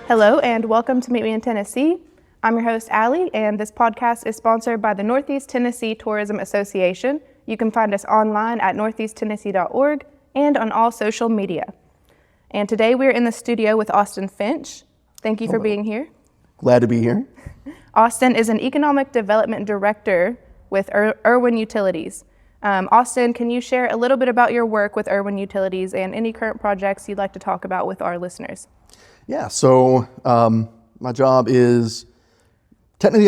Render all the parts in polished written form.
Hello and welcome to Meet Me in Tennessee. I'm your host, Allie, and this podcast is sponsored by the Northeast Tennessee Tourism Association. You can find us online at northeasttennessee.org and on all social media. And today we're in the studio with Austin Finch. Thank you for being here. Glad to be here. Austin is an Economic Development Director with Erwin Utilities. Austin, can you share a little bit about your work with Erwin Utilities and any current projects you'd like to talk about with our listeners? Yeah, so my job is technically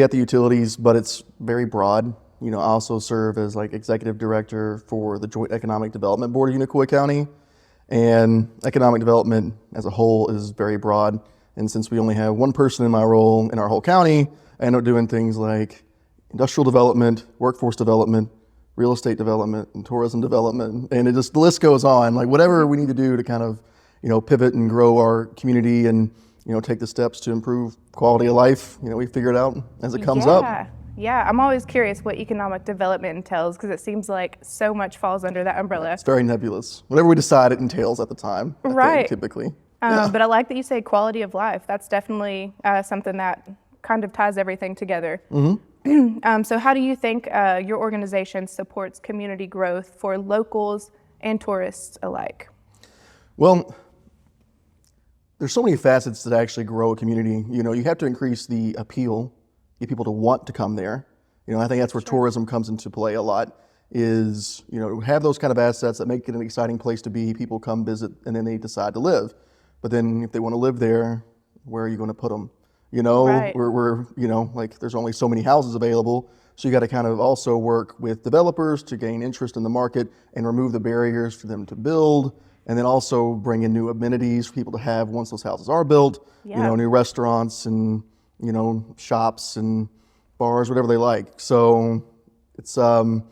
at the utilities, but it's very broad. I also serve as executive director for the Joint Economic Development Board of Unicoi County, and economic development as a whole is very broad. And since we only have one person in my role in our whole county, I end up doing things like industrial development, workforce development, real estate development, and tourism development, and the list goes on. Whatever we need to do to kind of pivot and grow our community and take the steps to improve quality of life, we figure it out as it comes up. Yeah, I'm always curious what economic development entails because it seems like so much falls under that umbrella. It's very nebulous. Whatever we decide it entails at the time, I think, typically. But I like that you say quality of life. That's definitely something that kind of ties everything together. Mm-hmm. So how do you think your organization supports community growth for locals and tourists alike? Well, there's so many facets that actually grow a community. You have to increase the appeal, get people to want to come there. I think that's where tourism comes into play a lot, is, have those kind of assets that make it an exciting place to be. People come visit and then they decide to live. But then if they want to live there, where are you going to put them? Right. We're there's only so many houses available. So you got to kind of also work with developers to gain interest in the market and remove the barriers for them to build. And then also bring in new amenities for people to have once those houses are built, new restaurants and, shops and bars, whatever they like. So it's a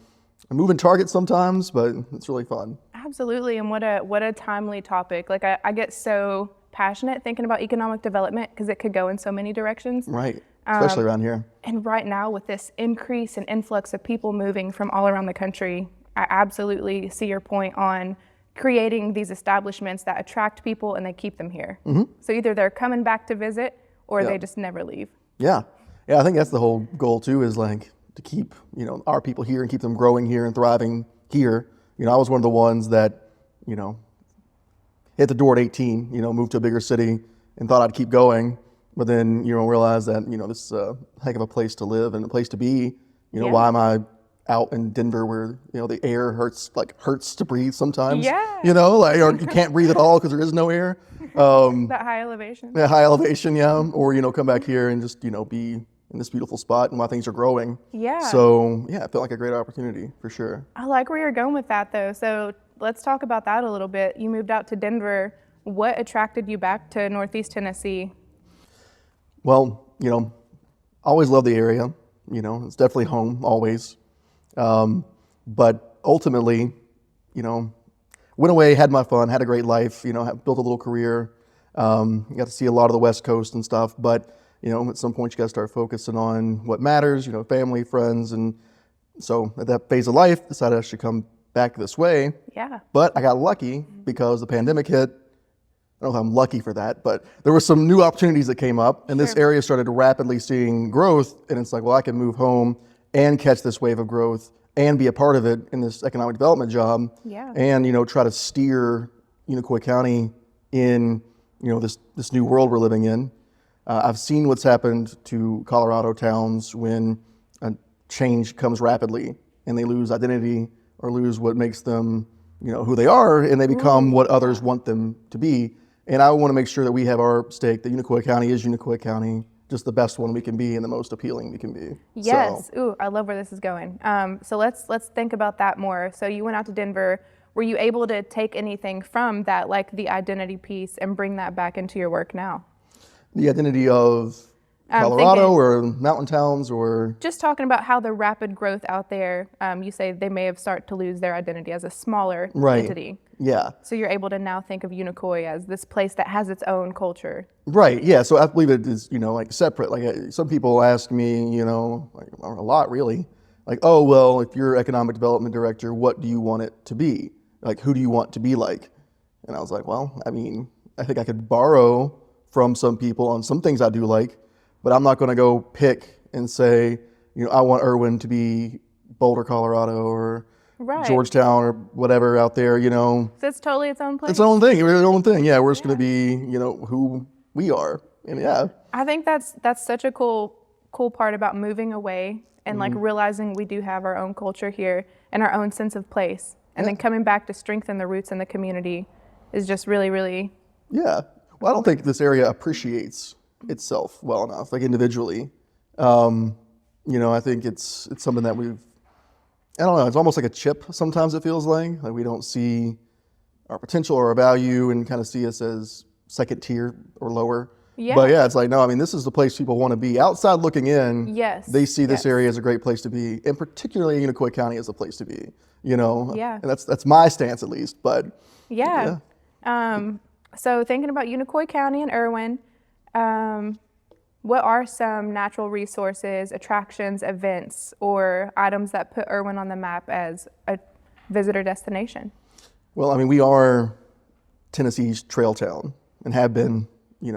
moving target sometimes, but it's really fun. Absolutely, and what a timely topic. I get so passionate thinking about economic development because it could go in so many directions. Right, especially around here. And right now with this increase and influx of people moving from all around the country, I absolutely see your point on creating these establishments that attract people and they keep them here. Mm-hmm. So either they're coming back to visit or they just never leave. Yeah, I think that's the whole goal too, is to keep our people here and keep them growing here and thriving here. I was one of the ones that hit the door at 18, moved to a bigger city and thought I'd keep going, but then realized that this is a heck of a place to live and a place to be. Why am I out in Denver where the air hurts to breathe sometimes? Yeah. Or you can't breathe at all because there is no air. That high elevation. Yeah, high elevation, yeah. Or come back here and just be in this beautiful spot and while things are growing. Yeah. So yeah, it felt like a great opportunity for sure. I like where you're going with that though. So let's talk about that a little bit. You moved out to Denver. What attracted you back to Northeast Tennessee? Well, always loved the area. It's definitely home always. But ultimately, went away, had my fun, had a great life, built a little career, got to see a lot of the West Coast and stuff. But, at some point you got to start focusing on what matters, family, friends. And so at that phase of life, decided I should come back this way. Yeah. But I got lucky because the pandemic hit. I don't know if I'm lucky for that, but there were some new opportunities that came up and this area started rapidly seeing growth. And it's I can move home and catch this wave of growth and be a part of it in this economic development job. Yeah. And, try to steer Unicoi County in, this new world we're living in. I've seen what's happened to Colorado towns when a change comes rapidly and they lose identity or lose what makes them, who they are, and they become what others want them to be. And I want to make sure that we have our stake, that Unicoi County is Unicoi County, just the best one we can be and the most appealing we can be. Yes. So. Ooh, I love where this is going. So let's think about that more. So you went out to Denver. Were you able to take anything from that, the identity piece, and bring that back into your work now? The identity of Colorado or mountain towns, or just talking about how the rapid growth out there, you say they may have started to lose their identity as a smaller entity. Yeah. So you're able to now think of Unicoi as this place that has its own culture. Right. Yeah. So I believe it is, separate. Some people ask me, a lot really, oh, well, if you're economic development director, what do you want it to be? Who do you want to be like? And I was like, well, I think I could borrow from some people on some things I do like, but I'm not going to go pick and say, I want Erwin to be Boulder, Colorado, or Right. Georgetown, or whatever out there, So it's totally its own place. It's its own thing. We're its own thing. Yeah, we're just going to be, who we are. And yeah. I think that's such a cool part about moving away and like realizing we do have our own culture here and our own sense of place. And then coming back to strengthen the roots in the community is just really, really. Yeah. Well, I don't think this area appreciates itself well enough, like individually. I think it's something that I don't know, it's almost like a chip sometimes it feels like we don't see our potential or our value and kind of see us as second tier or lower. Yeah. But yeah, it's like, no, this is the place people want to be. Outside looking in, Yes. they see this area as a great place to be, and particularly Unicoi County as a place to be, Yeah. And that's my stance at least, but. Yeah. So thinking about Unicoi County and Erwin, what are some natural resources, attractions, events, or items that put Erwin on the map as a visitor destination? Well, we are Tennessee's trail town and have been,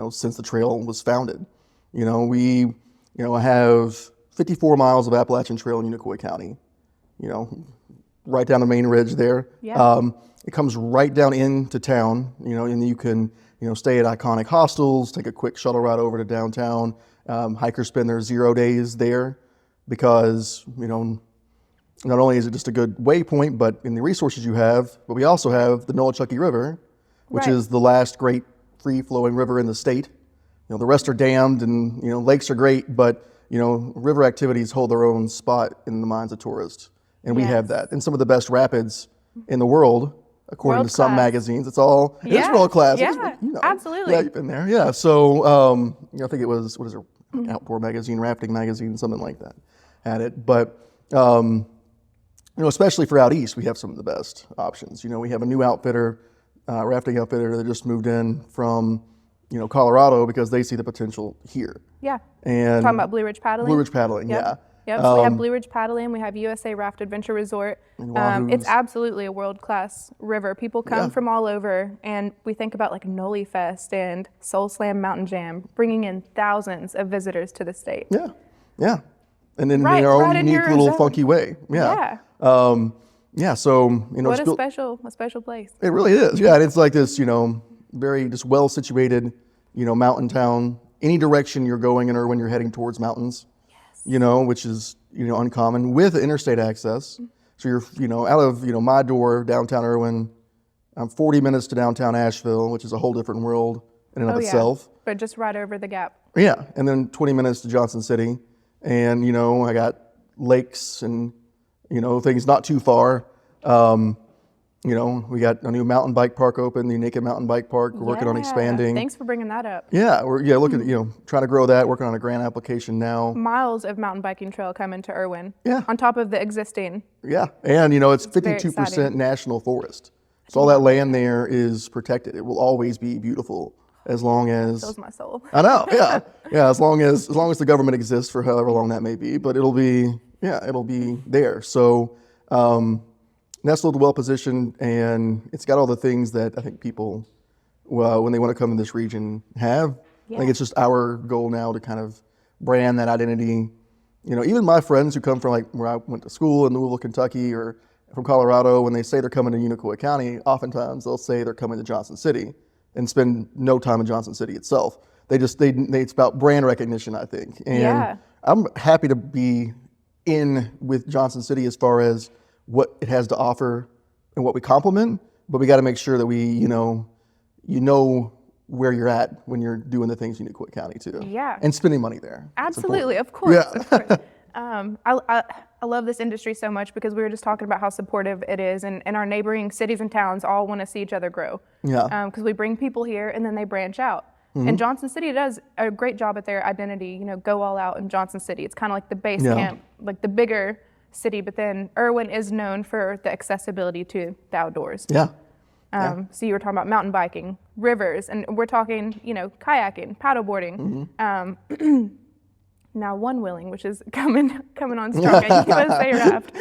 since the trail was founded. We, have 54 miles of Appalachian Trail in Unicoi County, right down the main ridge there. Yeah. It comes right down into town, and you can, stay at iconic hostels, take a quick shuttle ride over to downtown. Hikers spend their 0 days there because, not only is it just a good waypoint, but in the resources you have, but we also have the Noachucky River, which Right. is the last great free-flowing river in the state. The rest are dammed, and lakes are great, but river activities hold their own spot in the minds of tourists, and we have that. And some of the best rapids in the world, according to some magazines. It's world class. Yeah, absolutely. Yeah, you've been there. Yeah. So I think it was Outdoor Magazine, Rafting Magazine, something like that had it. But especially for out east, we have some of the best options. We have a new outfitter, rafting outfitter that just moved in from, Colorado because they see the potential here. Yeah. And talking about Blue Ridge Paddling? Blue Ridge Paddling, Yep. yeah. Yep, so we have Blue Ridge Paddling, we have USA Raft Adventure Resort. It's absolutely a world-class river. People come from all over, and we think about like Noli Fest and Soul Slam Mountain Jam, bringing in thousands of visitors to the state. Yeah, yeah. And in Right, their own right in unique your little zone. funky way. Yeah. Yeah. Yeah, so, What it's a special place. It really is. Yeah, and it's like this, very just well-situated, mountain town. Any direction you're going in or when you're heading towards mountains, which is, uncommon with interstate access. So you're, out of, my door, downtown Erwin, I'm 40 minutes to downtown Asheville, which is a whole different world in and of itself. But just right over the gap. Yeah, and then 20 minutes to Johnson City. And, I got lakes and, things not too far. We got a new mountain bike park open, the Naked Mountain Bike Park. We're working on expanding. Thanks for bringing that up. Yeah, we're looking at, trying to grow that, working on a grant application now. Miles of mountain biking trail coming to Erwin. Yeah. On top of the existing. Yeah, and it's very 52% exciting. national forest. So all that land there is protected. It will always be beautiful as long as Fills my soul. I know, yeah. Yeah, as long as the government exists for however long that may be, but it'll be there. So nestled, well positioned, and it's got all the things that I think people, when they want to come to this region, have. I think it's just our goal now to kind of brand that identity. Even my friends who come from like where I went to school in Louisville, Kentucky, or from Colorado, when they say they're coming to Unicoi County, oftentimes they'll say they're coming to Johnson City and spend no time in Johnson City itself. It's about brand recognition, I think. And I'm happy to be in with Johnson City as far as what it has to offer and what we complement, but we got to make sure that we, you know where you're at when you're doing the things in Unicoi County too. Yeah. And spending money there. Absolutely, of course. Yeah. Of course. I love this industry so much because we were just talking about how supportive it is, and our neighboring cities and towns all want to see each other grow. Yeah. Because we bring people here and then they branch out. And Johnson City does a great job at their identity, go all out in Johnson City. It's kind of like the base camp, like the bigger city, but then Erwin is known for the accessibility to the outdoors. Yeah. So you were talking about mountain biking, rivers, and we're talking, kayaking, paddleboarding. Now one-wheeling, which is coming on strong at USA Raft.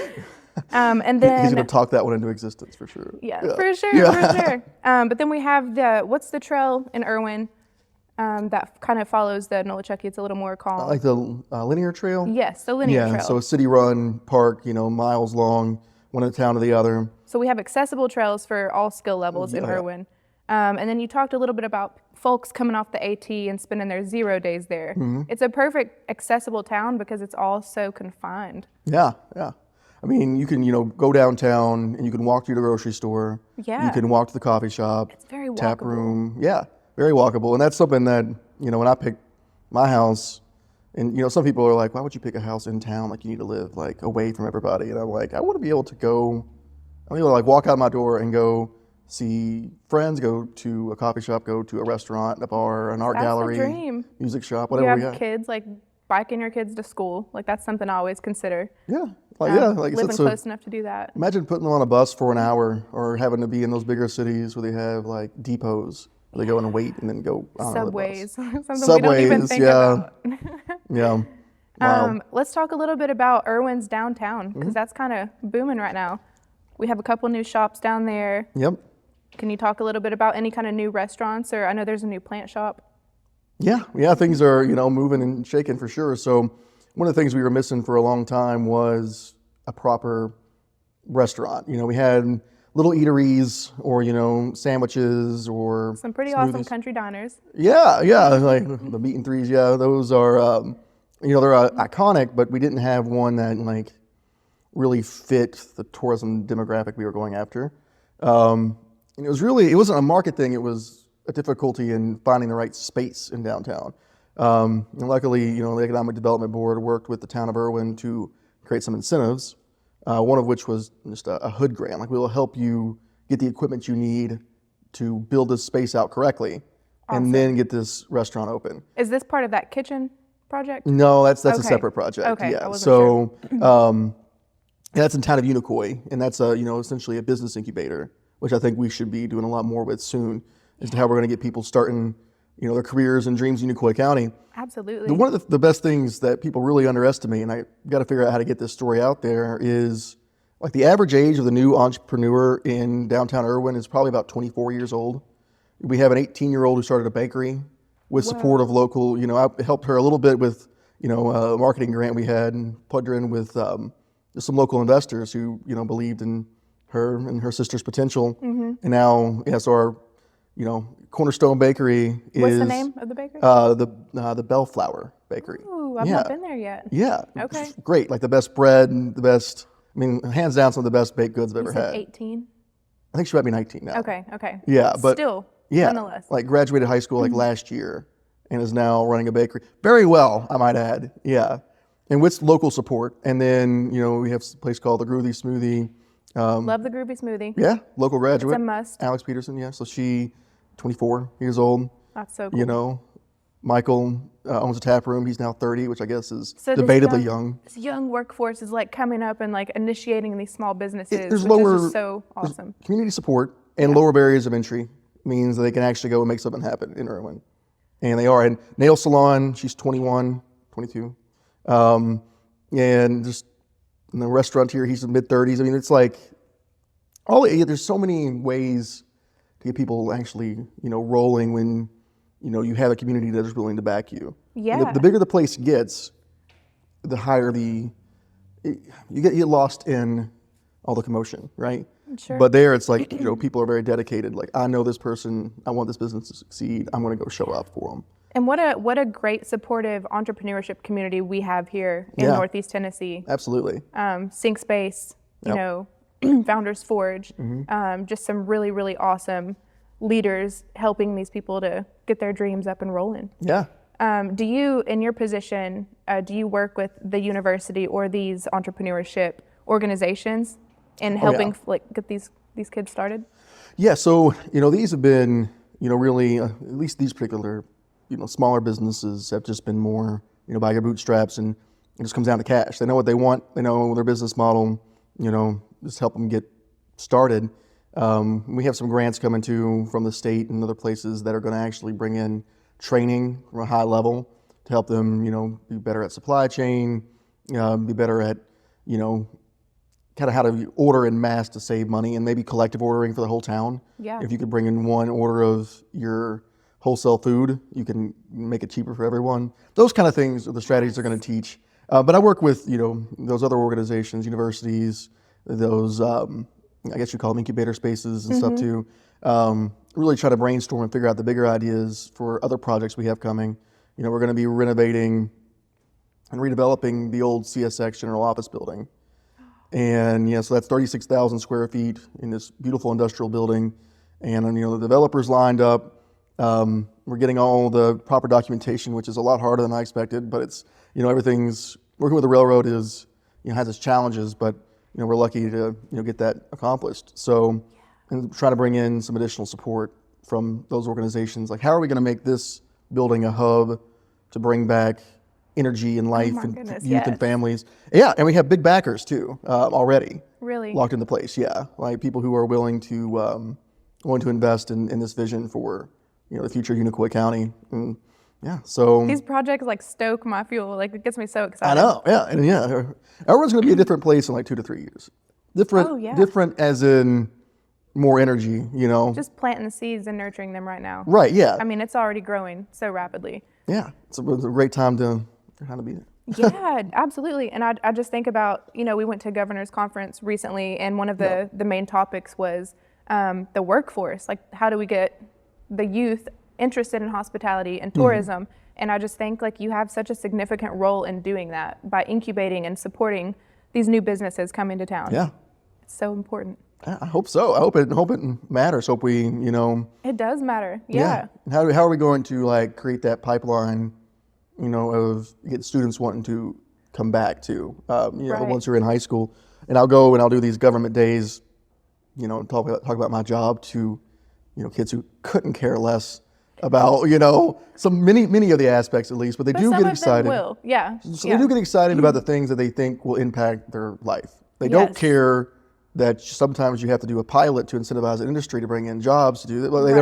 And then He's going to talk that one into existence for sure. For sure. But then we have what's the trail in Erwin? that kind of follows the Nolichucky. It's a little more calm. Like the linear trail? Yes, the linear trail. So a city-run park, miles long, one in town to the other. So we have accessible trails for all skill levels in Erwin. And then you talked a little bit about folks coming off the AT and spending their 0 days there. Mm-hmm. It's a perfect accessible town because it's all so confined. Yeah. I mean, you can, go downtown and you can walk to the grocery store. Yeah. You can walk to the coffee shop. It's very walkable. Tap room. Yeah, very walkable. And that's something that, when I picked my house, and, some people are like, why would you pick a house in town? Like, you need to live, like, away from everybody. And I'm like, I want to be able to walk out my door and go see friends, go to a coffee shop, go to a restaurant, a bar, an art gallery, the dream. Music shop, whatever we have got. Kids, like biking your kids to school. Like, that's something I always consider. Yeah. Living close enough to do that. Imagine putting them on a bus for an hour, or having to be in those bigger cities where they have like depots where they go and wait and then go on Subways. Something Subways, we don't even think about. Yeah. Wow. Let's talk a little bit about Erwin's downtown, because that's kind of booming right now. We have a couple new shops down there. Yep. Can you talk a little bit about any kind of new restaurants, or I know there's a new plant shop? Yeah, things are, moving and shaking for sure. So one of the things we were missing for a long time was a proper restaurant. We had little eateries or, sandwiches or some pretty smoothies. Awesome country diners. Yeah, like the Meat and Threes. Yeah, those are, they're iconic, but we didn't have one that like really fit the tourism demographic we were going after. And it wasn't a market thing. It was a difficulty in finding the right space in downtown. And luckily, the Economic Development Board worked with the town of Erwin to create some incentives, one of which was just a hood grant. Like, we'll help you get the equipment you need to build this space out correctly, and then get this restaurant open. Is this part of that kitchen project? No, that's Okay. a separate project. Okay, Yeah. I wasn't sure. That's in town of Unicoi, and that's essentially a business incubator, which I think we should be doing a lot more with soon, as to how we're going to get people starting, their careers and dreams in Unicoi County. Absolutely. One of the best things that people really underestimate, and I got to figure out how to get this story out there, is like the average age of the new entrepreneur in downtown Erwin is probably about 24 years old. We have an 18-year-old who started a bakery with support of local, I helped her a little bit with, a marketing grant we had, and plugged her in with some local investors who, believed in her and her sister's potential. And now, so our, Cornerstone Bakery is... What's the name of the bakery? The Bellflower Bakery. Ooh, I've not been there yet. Yeah. Okay. Great. Like the best bread and the best, hands down, some of the best baked goods I've ever You said had. 18? I think she might be 19 now. Okay. Yeah, but still, yeah, nonetheless. like graduated high school like last year and is now running a bakery. Very well, I might add. Yeah. And with local support. And then, we have a place called the Groovy Smoothie. Love the Groovy Smoothie. Yeah, local graduate. It's a must. Alex Peterson, yeah. So she, 24 years old. That's so cool. Michael owns a tap room. He's now 30, which I guess is So debatably young. This young workforce is like coming up and like initiating these small businesses, There's which is just so awesome. Community support and lower barriers of entry means that they can actually go and make something happen in Erwin. And they are. And nail salon, she's 21, 22. And just in the restaurant here, he's in mid-30s. It's like, there's so many ways to get people actually, rolling when, you have a community that is willing to back you. Yeah. And the bigger the place gets, the higher you get lost in all the commotion, right? Sure. But there it's like, people are very dedicated. Like, I know this person, I want this business to succeed. I'm going to go show up for them. And what a great supportive entrepreneurship community we have here in Northeast Tennessee. Absolutely. Sync Space, Founders Forge, just some really, really awesome leaders helping these people to get their dreams up and rolling. Yeah. Do you, in your position, do you work with the university or these entrepreneurship organizations in helping get these kids started? Yeah, so these have been really at least these particular smaller businesses have just been more by your bootstraps, and it just comes down to cash. They know what they want, they know their business model, just help them get started. We have some grants coming from the state and other places that are going to actually bring in training from a high level to help them, be better at supply chain, be better at, kind of how to order in mass to save money, and maybe collective ordering for the whole town. Yeah. If you could bring in one order of your wholesale food. You can make it cheaper for everyone. Those kind of things are the strategies they're going to teach. But I work with, those other organizations, universities, those, I guess you call them incubator spaces and stuff too. Really try to brainstorm and figure out the bigger ideas for other projects we have coming. We're going to be renovating and redeveloping the old CSX General Office building. And so that's 36,000 square feet in this beautiful industrial building. And the developers lined up. We're getting all the proper documentation, which is a lot harder than I expected, but it's, everything's, working with the railroad is, has its challenges, but, we're lucky to, get that accomplished. So, and try to bring in some additional support from those organizations. Like, how are we going to make this building a hub to bring back energy and life and youth and families? Yeah, and we have big backers too already. Really? Locked into place, yeah. Like people who are willing to invest in this vision for the future of Unicoi County. And yeah, so these projects like stoke my fuel. Like it gets me so excited. I know, yeah, and everyone's going to be a different place in like 2 to 3 years. Different as in more energy, Just planting the seeds and nurturing them right now. Right, yeah. I mean, it's already growing so rapidly. Yeah, it's a great time to be there. Yeah, absolutely. And I just think about, we went to a governor's conference recently, and one of the main topics was the workforce. Like, how do we get the youth interested in hospitality and tourism? And I just think like you have such a significant role in doing that by incubating and supporting these new businesses coming to town. Yeah. It's so important. I hope so. I hope it matters. Hope we, It does matter. Yeah. How are we going to like create that pipeline, of get students wanting to come back to, once you're in high school. And I'll go and I'll do these government days, talk about my job to, kids who couldn't care less about, many of the aspects at least, but they do get excited. Will. Yeah. So they do get excited about the things that they think will impact their life. They don't care that sometimes you have to do a pilot to incentivize an industry to bring in jobs to do that. Well, they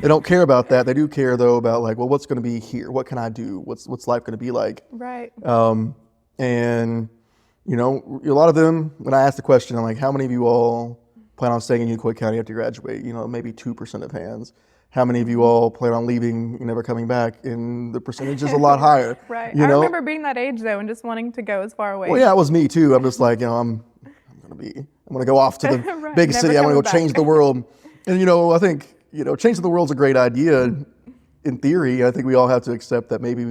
don't care about that. They do care though about like, well, what's going to be here? What can I do? What's life going to be like? Right. And a lot of them, when I ask the question, I'm like, how many of you all plan on staying in Unicoi County after you graduate? Maybe 2% of hands. How many of you all plan on leaving and never coming back? And the percentage is a lot higher. Right. I remember being that age though and just wanting to go as far away. Well, yeah, it was me too. I'm just like, I'm going to go off to the big city. I want to go change the world. And, I think, changing the world's a great idea in theory. I think we all have to accept that maybe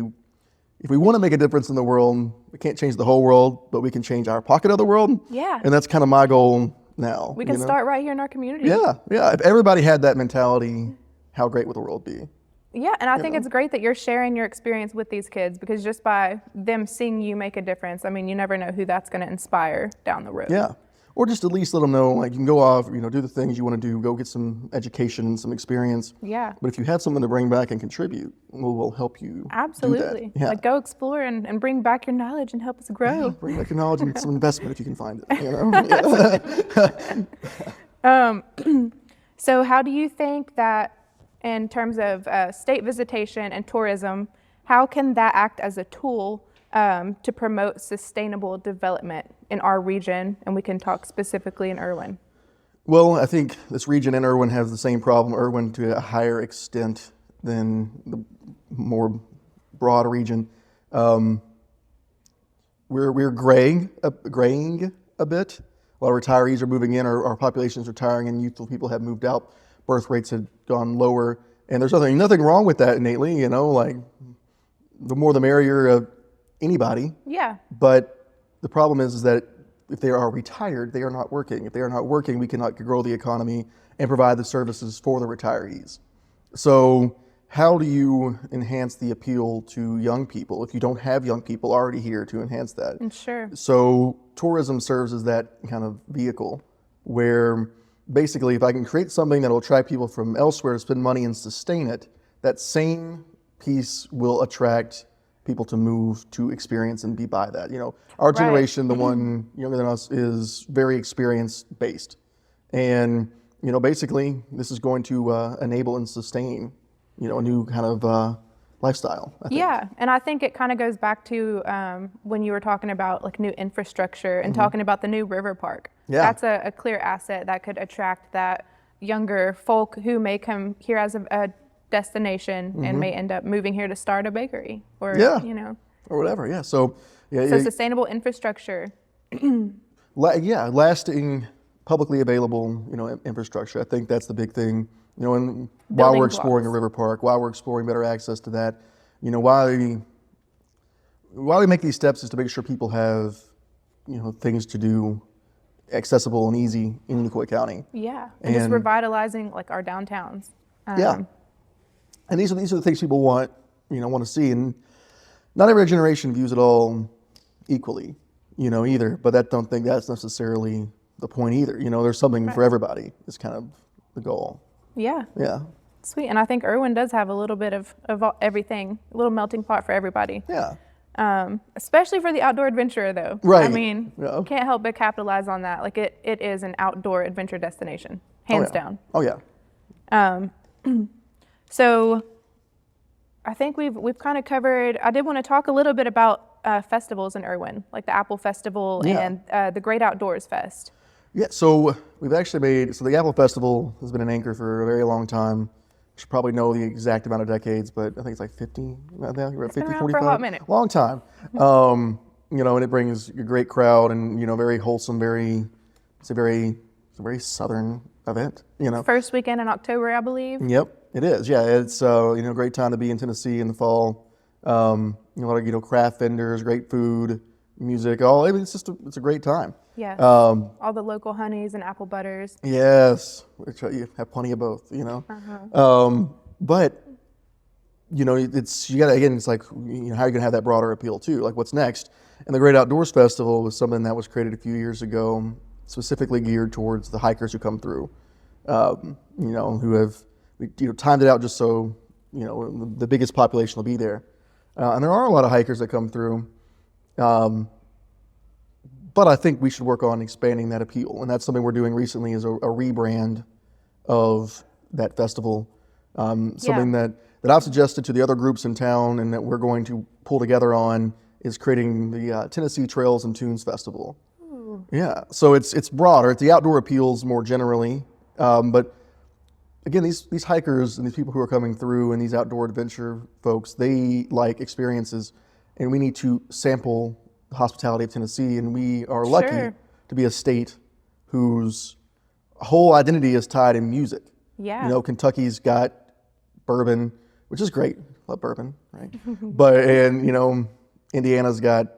if we want to make a difference in the world, we can't change the whole world, but we can change our pocket of the world. Yeah. And that's kind of my goal now. We can start right here in our community. Yeah. Yeah. If everybody had that mentality, how great would the world be? Yeah, and I think it's great that you're sharing your experience with these kids, because just by them seeing you make a difference, I mean, you never know who that's going to inspire down the road. Yeah. Or just at least let them know, like, you can go off, do the things you want to do, go get some education, some experience. Yeah. But if you have something to bring back and contribute, we'll help you. Absolutely. Do that. Yeah. Like, go explore and bring back your knowledge and help us grow. Yeah, bring back your knowledge and some investment if you can find it. So how do you think that, in terms of state visitation and tourism, how can that act as a tool to promote sustainable development in our region? And we can talk specifically in Erwin. Well, I think this region in Erwin has the same problem. Erwin to a higher extent than the more broad region. We're graying a bit. A lot of retirees are moving in, our population is retiring, and youthful people have moved out. Birth rates have gone lower, and there's nothing wrong with that innately. Like the more the merrier of anybody. Yeah. But the problem is that if they are retired, they are not working. If they are not working, we cannot grow the economy and provide the services for the retirees. So how do you enhance the appeal to young people if you don't have young people already here to enhance that? Sure. So tourism serves as that kind of vehicle where basically if I can create something that will attract people from elsewhere to spend money and sustain it, that same piece will attract people to move to experience and be by that. Our generation, the one younger than us, is very experience based. And, basically this is going to enable and sustain, a new kind of lifestyle. Yeah, and I think it kind of goes back to when you were talking about like new infrastructure and talking about the new river park. Yeah. That's a clear asset that could attract that younger folk who may come here as a destination and may end up moving here to start a bakery or, or whatever. Yeah. So, sustainable infrastructure. Lasting, publicly available, infrastructure. I think that's the big thing. And while Building we're exploring a blocks. river park, while we're exploring better access to that, why we make these steps is to make sure people have, things to do accessible and easy in Unicoi County. Yeah, and just revitalizing like our downtowns. And these are the things people want to see, and not every generation views it all equally, either. But I don't think that's necessarily the point either. There's something for everybody. Is kind of the goal. Yeah. Yeah. Sweet, and I think Erwin does have a little bit of everything, a little melting pot for everybody. Yeah. Especially for the outdoor adventurer, though. Right. I mean, can't help but capitalize on that. Like it is an outdoor adventure destination, hands down. Oh yeah. So I think we've kind of covered. I did want to talk a little bit about festivals in Erwin, like the Apple Festival and the Great Outdoors Fest. Yeah. So we've actually the Apple Festival has been an anchor for a very long time. You should probably know the exact amount of decades, but I think it's like 50. We're at 50, been around 45. for a hot minute. Long time. And it brings a great crowd and very wholesome, it's a very southern event. First weekend in October, I believe. Yep, it is. Yeah, it's a great time to be in Tennessee in the fall. A lot of craft vendors, great food, music. It's a great time. Yeah. All the local honeys and apple butters. Yes, which you have plenty of both. But it's it's like how are you gonna have that broader appeal too? Like what's next? And the Great Outdoors Festival was something that was created a few years ago, specifically geared towards the hikers who come through. Who have timed it out just so the biggest population will be there, and there are a lot of hikers that come through. But I think we should work on expanding that appeal, and that's something we're doing recently is a rebrand of that festival. Something that I've suggested to the other groups in town and that we're going to pull together on is creating the Tennessee Trails and Tunes Festival. Ooh. Yeah, so it's broader. It's the outdoor appeals more generally, but again, these hikers and these people who are coming through and these outdoor adventure folks, they like experiences, and we need to sample the hospitality of Tennessee, and we are lucky to be a state whose whole identity is tied in music. Yeah. Kentucky's got bourbon, which is great. Love bourbon, right? But Indiana's got,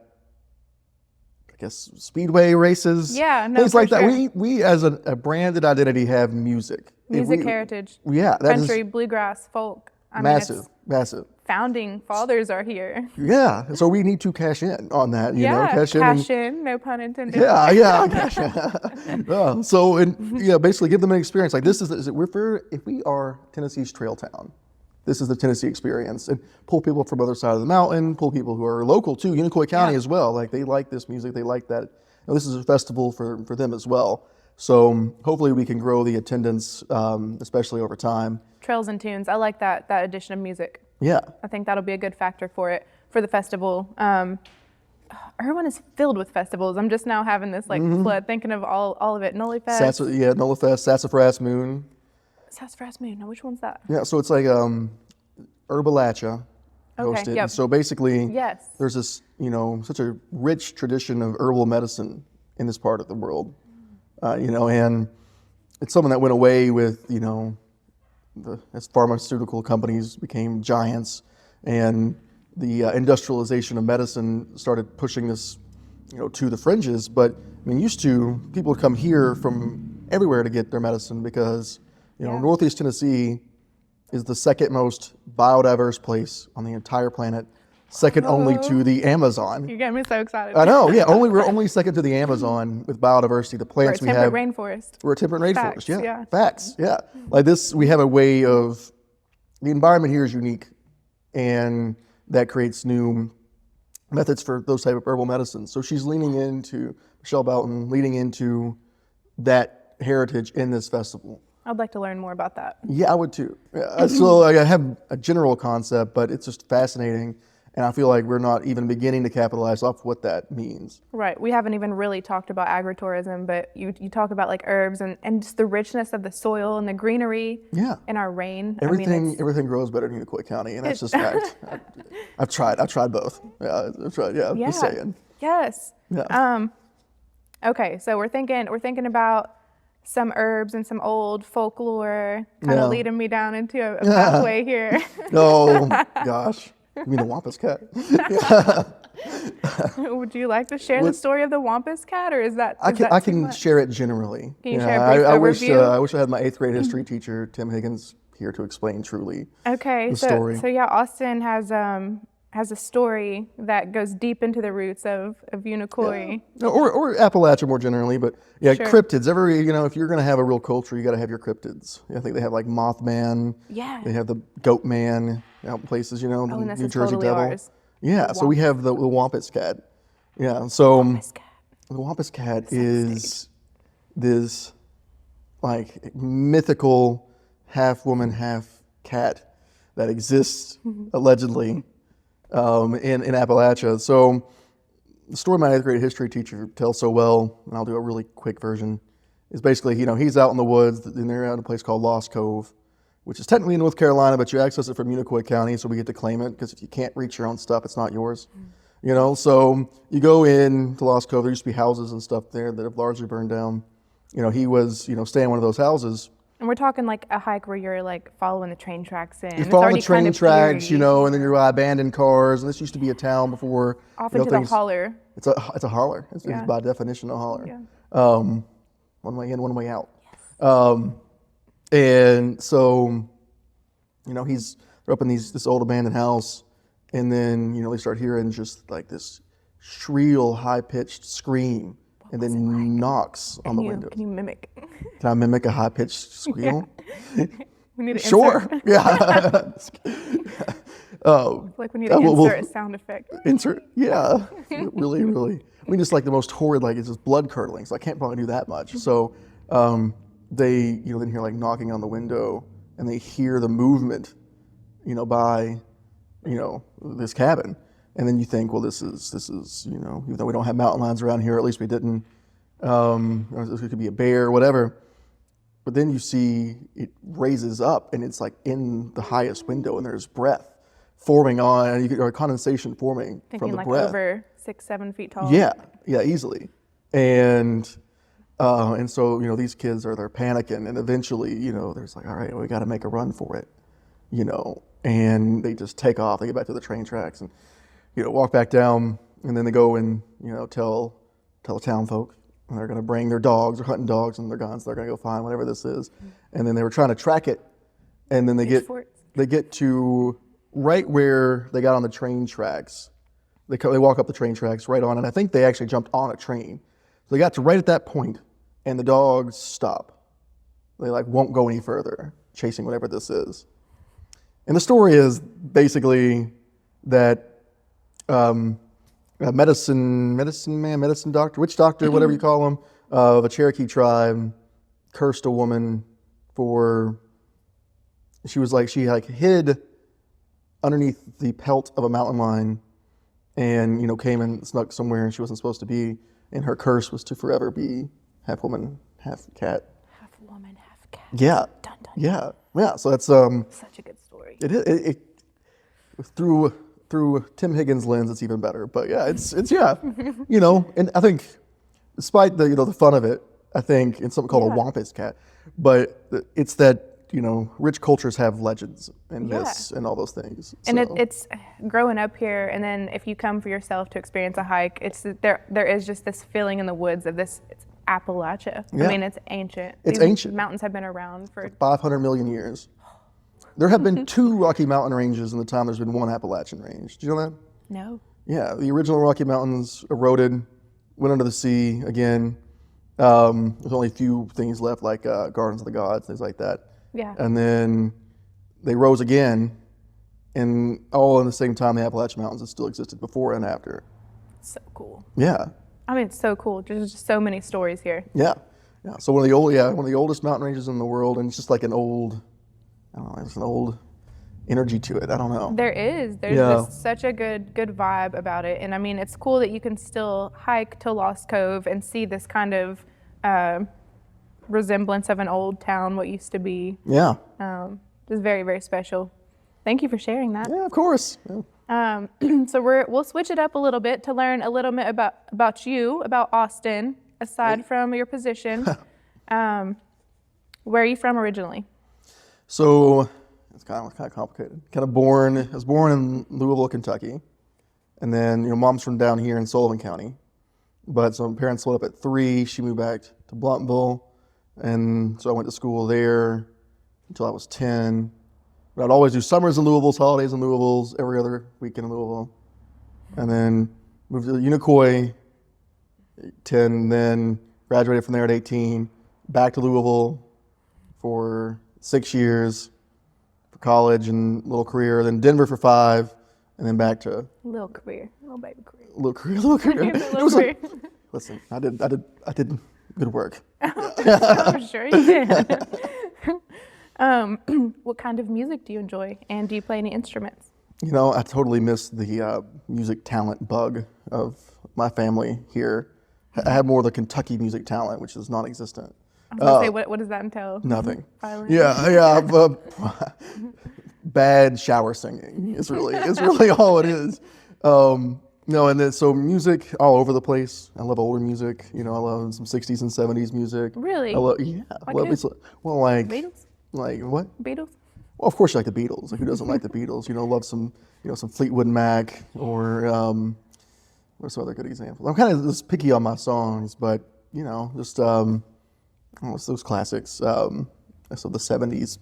I guess, speedway races. Yeah, no, things for like that. sure. We as a branded identity have music. Heritage. Yeah, country, bluegrass, folk. Massive. Founding fathers are here. Yeah, so we need to cash in on that. Cash in, no pun intended. Yeah, cash in. Basically give them an experience like this. If we are Tennessee's trail town, this is the Tennessee experience, and pull people from other side of the mountain, pull people who are local too, Unicoi County as well. Like they like this music, they like that. This is a festival for them as well. So hopefully we can grow the attendance, especially over time. Trails and tunes. I like that addition of music. Yeah. I think that'll be a good factor for the festival. Erwin is filled with festivals. I'm just now having this flood, thinking of all of it. Nolifest. Nolifest, Sassafras Moon. Sassafras Moon. Now, which one's that? Yeah, so it's like Herbalacha hosted. Yep. So basically, there's this, such a rich tradition of herbal medicine in this part of the world, and it's something that went away with, as pharmaceutical companies became giants and the industrialization of medicine started pushing this, to the fringes. But used to, people would come here from everywhere to get their medicine because, Northeast Tennessee is the second most biodiverse place on the entire planet, second only to the Amazon. You get me so excited. I know, yeah. We're only second to the Amazon with biodiversity. The plants we have. We're a temperate rainforest. We're a temperate Facts, rainforest. Yeah. Facts. Yeah. Like this, we have a way of. The environment here is unique, and that creates new methods for those type of herbal medicines. So she's leaning into Michelle Boughton, leading into that heritage in this festival. I'd like to learn more about that. Yeah, I would too. So I have a general concept, but it's just fascinating. And I feel like we're not even beginning to capitalize off what that means. Right. We haven't even really talked about agritourism, but you talk about like herbs and just the richness of the soil and the greenery and our rain. Everything grows better in Unicoi County, and that's just fact. I've tried both. Yeah, I've tried. Yeah, just saying. Yes. Yeah. Okay, so we're thinking about some herbs and some old folklore, kind of leading me down into a pathway here. Oh gosh. You mean the Wampus cat? Would you like to share the story of the Wampus cat, or is that I can share it generally. Can you share a brief overview? I wish I had my 8th grade history teacher, Tim Higgins, here to explain truly the story. So yeah, Austin has a story that goes deep into the roots of Unicoi. Yeah. Or Appalachia more generally, but cryptids. If you're going to have a real culture, you got to have your cryptids. I think they have like Mothman. Yeah. They have the Goat Man out in places, the and this New is Jersey totally Devil. Ours. Yeah, so we have the Wampus cat. Yeah, so Wampus cat. the Wampus cat is this like mythical half woman, half cat that exists allegedly in Appalachia. So the story my 8th grade history teacher tells so well, and I'll do a really quick version, is basically, he's out in the woods, and they're at a place called Lost Cove, which is technically in North Carolina, but you access it from Unicoi County, so we get to claim it, because if you can't reach your own stuff, it's not yours. So you go in to Lost Cove, there used to be houses and stuff there that have largely burned down. He was, staying in one of those houses. And we're talking like a hike where you're like following the train tracks in. You're following the train tracks, and then you're by abandoned cars, and this used to be a town before. Off into the holler. It's a holler. It's by definition a holler. Yeah. One way in, one way out. Yes. And so, they're up in this old abandoned house, and then, they start hearing just like this shrill, high-pitched scream, and then knocks on the window. Can you mimic? Can I mimic a high-pitched squeal? We need to sure. Yeah. Like we need to insert a sound effect. Yeah. Really. Just like the most horrid, like it's just blood curdling. So I can't probably do that much. So they, then hear like knocking on the window, and they hear the movement, by, this cabin. And then you think, well, this is, even though we don't have mountain lions around here, at least we didn't, it could be a bear, whatever. But then you see it raises up, and it's like in the highest window, and there's breath forming or condensation forming from the like breath. Over 6-7 feet tall. Yeah, easily. And so, these kids they're panicking, and eventually, there's like, all right, we got to make a run for it, and they just take off. They get back to the train tracks and, walk back down, and then they go and, tell the town folk, and they're going to bring their dogs, or hunting dogs, and their guns. They're going to go find whatever this is. And then they were trying to track it, and then they get to right where they got on the train tracks. They walk up the train tracks right on, and I think they actually jumped on a train. So they got to right at that point, and the dogs stop. They won't go any further, chasing whatever this is. And the story is basically that a medicine doctor, witch doctor, whatever you call him, of a Cherokee tribe, cursed a woman for, she hid underneath the pelt of a mountain lion, and, came and snuck somewhere she wasn't supposed to be, and her curse was to forever be half woman, half cat. Half woman, half cat. Yeah. Dun, dun, dun. Yeah. So that's such a good story. It is. Through Tim Higgins' lens, it's even better. But yeah, it's and I think, despite the fun of it, I think it's something called a Wampus cat, but it's that rich cultures have legends and myths and all those things. And it's growing up here, and then if you come for yourself to experience a hike, there is just this feeling in the woods of this. It's Appalachia. Yeah. I mean, it's ancient. It's These ancient. Mountains have been around for 500 million years. There have been 2 Rocky Mountain ranges in the time there's been 1 Appalachian range. Do you know that? No. Yeah, the original Rocky Mountains eroded, went under the sea again. There's only a few things left, like Gardens of the Gods, things like that. Yeah. And then they rose again, and all in the same time the Appalachian Mountains have still existed before and after. So cool. Yeah. I mean, it's so cool. There's just so many stories here. Yeah. So one of the oldest mountain ranges in the world, and it's just like an old, I don't know, it's an old energy to it. I don't know. There's Yeah. just such a good vibe about it. And I mean, it's cool that you can still hike to Lost Cove and see this kind of resemblance of an old town, what used to be. Yeah. Just very, very special. Thank you for sharing that. Yeah, of course. Yeah. So we'll switch it up a little bit to learn a little bit about you, about Austin, aside from your position. Where are you from originally? So it's kind of complicated. I was born in Louisville, Kentucky, and then mom's from down here in Sullivan County. But so my parents split up at 3. She moved back to Blountville, and so I went to school there until I was 10. But I'd always do summers in Louisville's, holidays in Louisville's, every other weekend in Louisville. And then moved to Unicoi, 10, then graduated from there at 18, back to Louisville for 6 years for college and little career, then Denver for 5, and then back to Little career, little baby career. little career. It was like, listen, I did good work. I'm sure you did. What kind of music do you enjoy, and do you play any instruments? I totally miss the music talent bug of my family here. I had more of the Kentucky music talent, which is non-existent. I was gonna say, what does that entail? Nothing. Violin? Yeah. Bad shower singing is really all it is. No, and then so music all over the place. I love older music. I love some 60s and 70s music. Really? I love, yeah. Like who? Well, like Beatles? Like what? Beatles? Well, of course you like the Beatles. Like, who doesn't like the Beatles? Love some some Fleetwood Mac or what's some other good examples. I'm kind of just picky on my songs, but just what's those classics? So the 70s,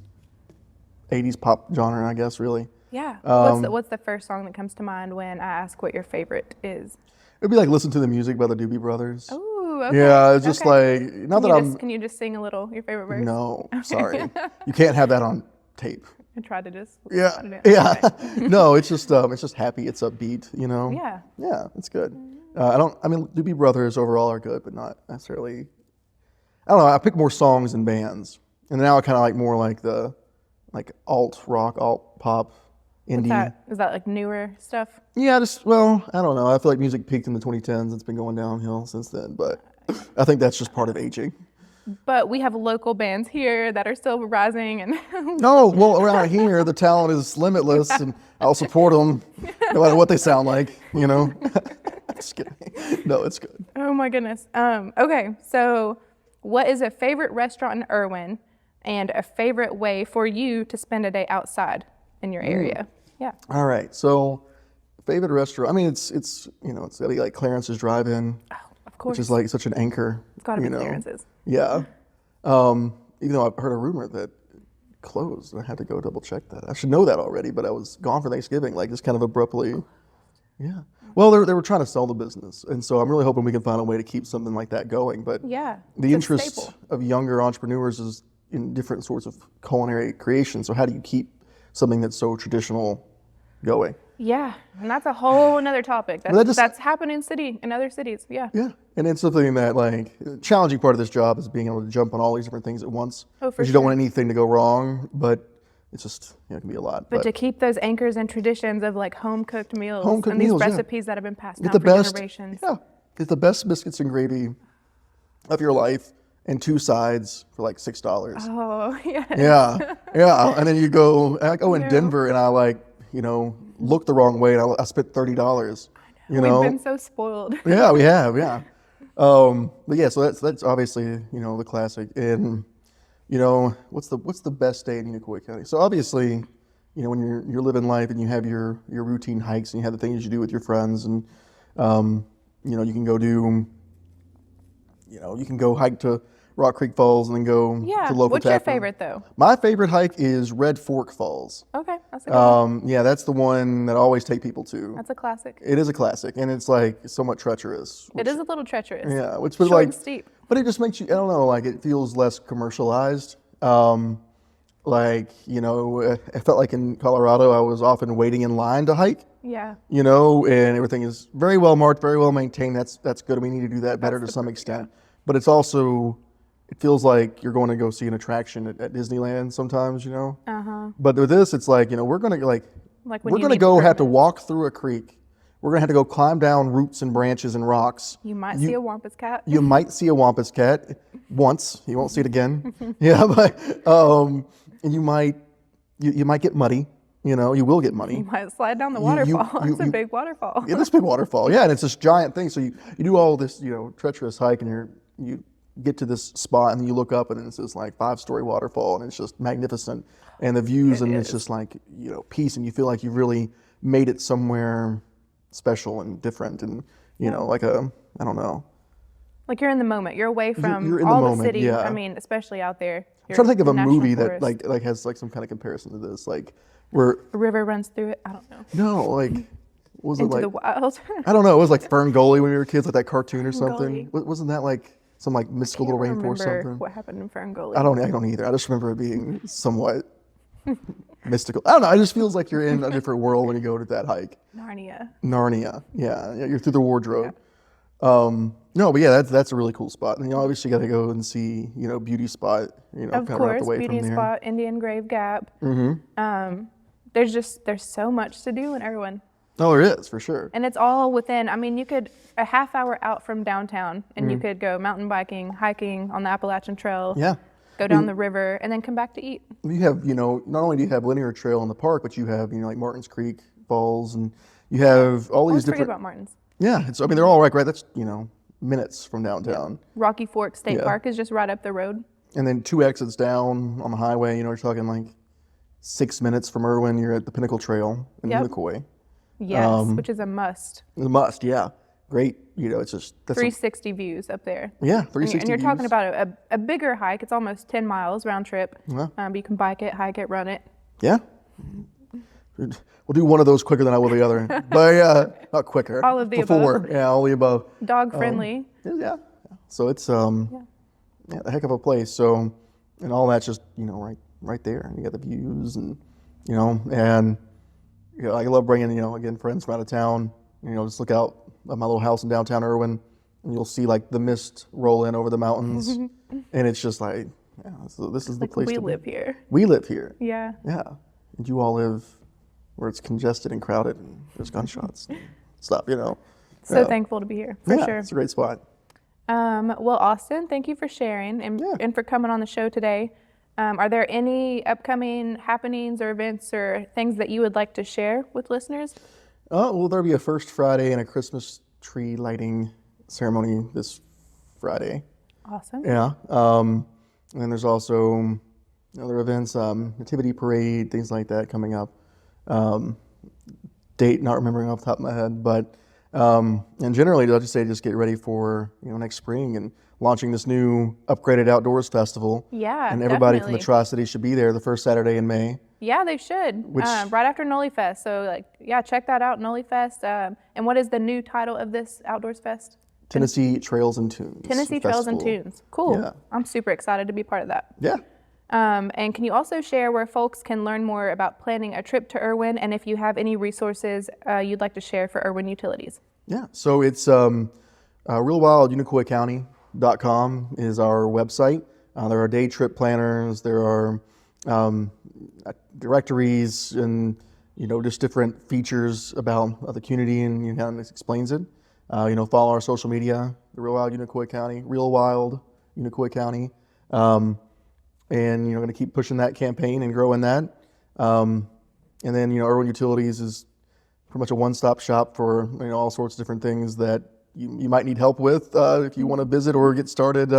80s pop genre, I guess, really. Yeah. What's the first song that comes to mind when I ask what your favorite is? It'd be like Listen to the Music by the Doobie Brothers. Oh, okay. Yeah, it's just okay. like, not that I'm... Can you just sing a little, your favorite verse? No, sorry. You can't have that on tape. I tried to just... Yeah. Okay. No, it's just happy, it's upbeat, Yeah. Yeah, it's good. Doobie Brothers overall are good, but not necessarily... I don't know, I pick more songs than bands. And now I kind of like more like the alt rock, alt pop, indie. Is that like newer stuff? Yeah, I don't know. I feel like music peaked in the 2010s. It's been going downhill since then, but I think that's just part of aging. But we have local bands here that are still rising and... No, well, around here, the talent is limitless, and I'll support them no matter what they sound like, Just kidding. No, it's good. Oh my goodness. Okay, so what is a favorite restaurant in Erwin and a favorite way for you to spend a day outside in your area? Yeah. All right, so favorite restaurant, it's like Clarence's Drive-In. Oh, of course. Which is like such an anchor. It's got to be Clarence's. Yeah. Even though I've heard a rumor that closed, I had to go double check that. I should know that already, but I was gone for Thanksgiving, like just kind of abruptly. Yeah. Well, they were trying to sell the business, and so I'm really hoping we can find a way to keep something like that going. But yeah, the interest of younger entrepreneurs is in different sorts of culinary creation. So how do you keep something that's so traditional going? Yeah, and that's a whole another topic. That's happening in other cities. Yeah. Yeah, and it's something that the challenging part of this job is being able to jump on all these different things at once. Oh, for sure. Because you don't want anything to go wrong, but it's just it can be a lot. But to keep those anchors and traditions of home cooked meals and these recipes that have been passed down for generations. Yeah, get the best biscuits and gravy of your life and 2 sides for like $6. Oh yeah. Yeah, and then I go in Denver and I look the wrong way and I spent $30. We've been so spoiled. Yeah, we have. Yeah. But yeah, so that's obviously the classic. And what's the best day in Unicoi County? So obviously, when you're living life and you have your routine hikes and you have the things you do with your friends, and you can go do, you can go hike to Rock Creek Falls and then go to local What's your favorite though? My favorite hike is Red Fork Falls. Okay, that's a good one. Yeah, that's the one that I always take people to. That's a classic. It is a classic, and it's somewhat treacherous. It is a little treacherous. Yeah, which was short and steep. But it just makes you, I don't know, it feels less commercialized. I felt like in Colorado, I was often waiting in line to hike. Yeah. And everything is very well marked, very well maintained. That's good. We need to do that better to some extent. But it's also it feels like you're going to go see an attraction at Disneyland sometimes, you know? Uh-huh. But with this, it's like, you know, we're going to Like when we're you going to need go have to permit. walk through a creek. We're going to have to go climb down roots and branches and rocks. You might see a Wampus cat. You might see a Wampus cat once. You won't see it again. Yeah, but and you might get muddy. You know, you will get muddy. You might slide down the waterfall. It's a big waterfall. Yeah, this big waterfall. Yeah, and it's this giant thing. So you do all this, you know, treacherous hike, and you get to this spot, and you look up, and it's this like 5-story waterfall, and it's just magnificent, and the views, and it's just like, you know, peace, and you feel like you've really made it somewhere special and different, and you know, like I don't know. Like you're in the moment. You're away from You're in all the the moment, city. yeah. I mean, especially out there. I'm trying to think of a National movie that Forest. like has like some kind of comparison to this, like where A river runs through it. I don't know. no, like what was it Into like? the wild. I don't know. It was like Ferngully when we were kids, like that cartoon or something. Ferngully. Wasn't that like some like mystical little Can't rainforest remember something? what happened in Ferngully. I don't either. I just remember it being somewhat mystical. I don't know. It just feels like you're in a different world when you go to that hike. Narnia. Yeah, you're through the wardrobe. No, but yeah, that's a really cool spot. And you obviously got to go and see, you know, Beauty Spot, you know, Of kind of right course, the way Beauty from there. Spot, Indian Grave Gap. There's so much to do in Erwin. Oh, there is, for sure. And it's all within, I mean, you could, a half hour out from downtown, and you could go mountain biking, hiking on the Appalachian Trail, Yeah. go down the river, and then come back to eat. You have, you know, not only do you have linear trail in the park, but you have, you know, like Martins Creek Falls, and you have all these Always forget different. about Martins. Yeah, I mean, they're all right. That's, you know, minutes from downtown. Rocky Fork State Yeah. Park is just right up the road. And then 2 exits down on the highway, you know, you're talking like 6 minutes from Erwin, you're at the Pinnacle Trail in Yep. McCoy. Yes, which is a must. A must, yeah. Great, you know, it's just, that's 360 views up there. yeah, And 360 you're talking views. about a bigger hike. It's almost 10 miles round trip. Yeah. But you can bike it, hike it, run it. Yeah. We'll do one of those quicker than I will the other. But yeah, not quicker. All of the Before. above. Yeah, all the above. Dog friendly. Yeah. So it's yeah, a heck of a place. So, and all that's just, you know, right there. You got the views, and you know, and you know, I love bringing, you know, again, friends from out of town. You know, just look out at my little house in downtown Erwin, and you'll see like the mist roll in over the mountains, and it's just like, yeah, so this is the Like place we to live be. here. We live here. Yeah. Yeah, and you all live where it's congested and crowded, and there's gunshots, and stuff. You know. So Yeah. thankful to be here, for Yeah, sure. it's a great spot. Well, Austin, thank you for sharing and for coming on the show today. Are there any upcoming happenings or events or things that you would like to share with listeners? Well, there'll be a First Friday and a Christmas tree lighting ceremony this Friday. Awesome. Yeah. And then there's also other events, nativity parade, things like that coming up. Date not remembering off the top of my head, but and generally I'll just say just get ready for, you know, next spring and launching this new upgraded outdoors festival. Yeah, and everybody from definitely. the Tri-Cities should be there the first Saturday in May. Yeah, they should. Right after Noli Fest. So, like, yeah, check that out, Noli Fest. And what is the new title of this Outdoors Fest? Tennessee Trails and Tunes. Tennessee Trails and Festival. Tunes. Cool. Yeah. I'm super excited to be part of that. Yeah. And can you also share where folks can learn more about planning a trip to Erwin, and if you have any resources you'd like to share for Erwin Utilities? Yeah, so it's realwildunicoi.com is our website. There are day trip planners, there are directories, and you know, just different features about the community, and you know, it explains it. You know, follow our social media, the Real Wild Unicoi County, Real Wild Unicoi County, and you know, going to keep pushing that campaign and growing that. And then you know, Erwin Utilities is pretty much a one-stop shop for, you know, all sorts of different things that you might need help with if you want to visit or get started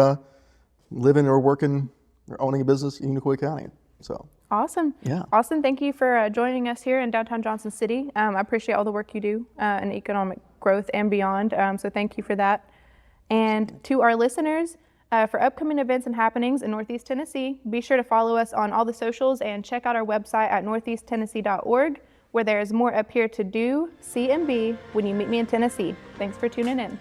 living or working or owning a business in Unicoi County. So Awesome. Yeah. Austin, thank you for joining us here in downtown Johnson City. I appreciate all the work you do in economic growth and beyond. So thank you for that. And to our listeners, for upcoming events and happenings in Northeast Tennessee, be sure to follow us on all the socials and check out our website at northeasttennessee.org, where there is more up here to do, see, and be when you meet me in Tennessee. Thanks for tuning in.